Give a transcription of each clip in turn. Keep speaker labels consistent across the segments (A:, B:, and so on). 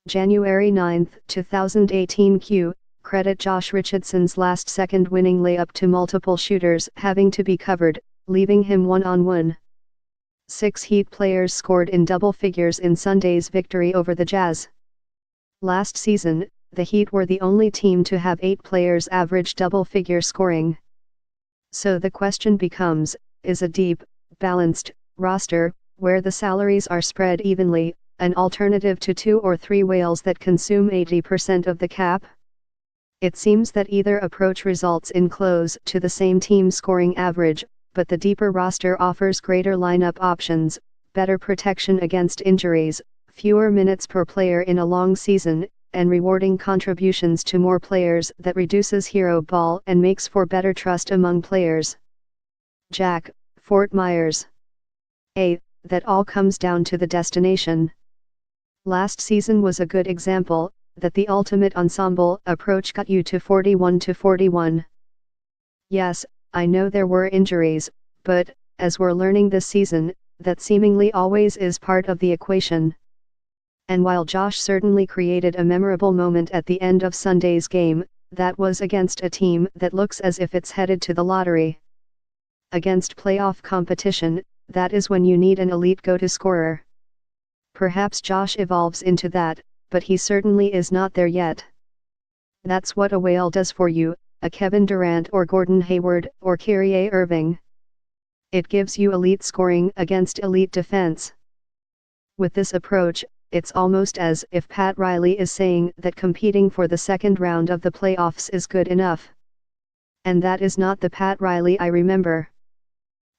A: January 9, 2018 Q. Credit Josh Richardson's last-second winning layup to multiple shooters having to be covered, leaving him one-on-one. 6 Heat players scored in double figures in Sunday's victory over the Jazz. Last season, the Heat were the only team to have 8 players average double-figure scoring. So the question becomes, is a deep, balanced roster, where the salaries are spread evenly, an alternative to 2 or 3 whales that consume 80% of the cap? It seems that either approach results in close to the same team scoring average, but the deeper roster offers greater lineup options, better protection against injuries, fewer minutes per player in a long season, and rewarding contributions to more players that reduces hero ball and makes for better trust among players. Jack, Fort Myers. That all comes down to the destination. Last season was a good example, that the ultimate ensemble approach got you to 41-41. Yes, I know there were injuries, but, as we're learning this season, that seemingly always is part of the equation. And while Josh certainly created a memorable moment at the end of Sunday's game, that was against a team that looks as if it's headed to the lottery. Against playoff competition, that is when you need an elite go-to-scorer. Perhaps Josh evolves into that, but he certainly is not there yet. That's what a whale does for you, a Kevin Durant or Gordon Hayward or Kyrie Irving. It gives you elite scoring against elite defense. With this approach, it's almost as if Pat Riley is saying that competing for the second round of the playoffs is good enough. And that is not the Pat Riley I remember.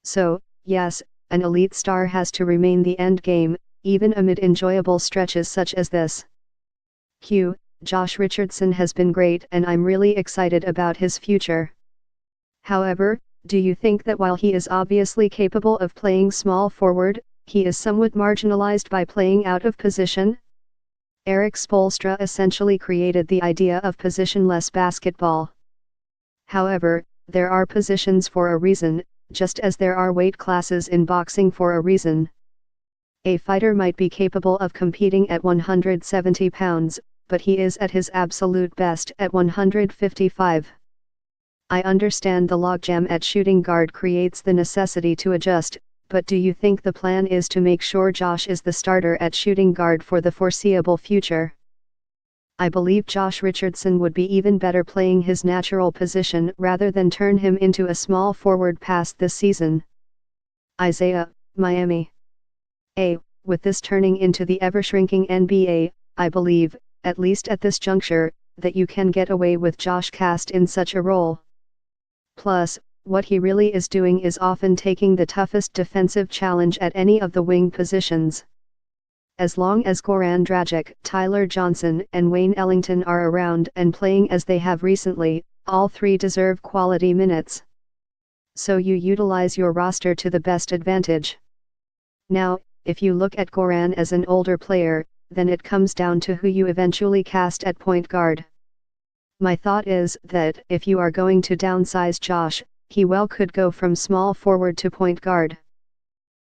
A: So, yes, an elite star has to remain the end game, even amid enjoyable stretches such as this. Q. Josh Richardson has been great and I'm really excited about his future. However, do you think that while he is obviously capable of playing small forward, he is somewhat marginalized by playing out of position? Eric Spoelstra essentially created the idea of positionless basketball. However, there are positions for a reason, just as there are weight classes in boxing for a reason. A fighter might be capable of competing at 170 pounds, but he is at his absolute best at 155. I understand the logjam at shooting guard creates the necessity to adjust, but do you think the plan is to make sure Josh is the starter at shooting guard for the foreseeable future? I believe Josh Richardson would be even better playing his natural position rather than turn him into a small forward past this season. Isaiah, Miami. With this turning into the ever-shrinking NBA, I believe, at least at this juncture, that you can get away with Josh cast in such a role. Plus, what he really is doing is often taking the toughest defensive challenge at any of the wing positions. As long as Goran Dragic, Tyler Johnson and Wayne Ellington are around and playing as they have recently, all 3 deserve quality minutes. So you utilize your roster to the best advantage. Now, if you look at Goran as an older player, then it comes down to who you eventually cast at point guard. My thought is that if you are going to downsize Josh, he well could go from small forward to point guard.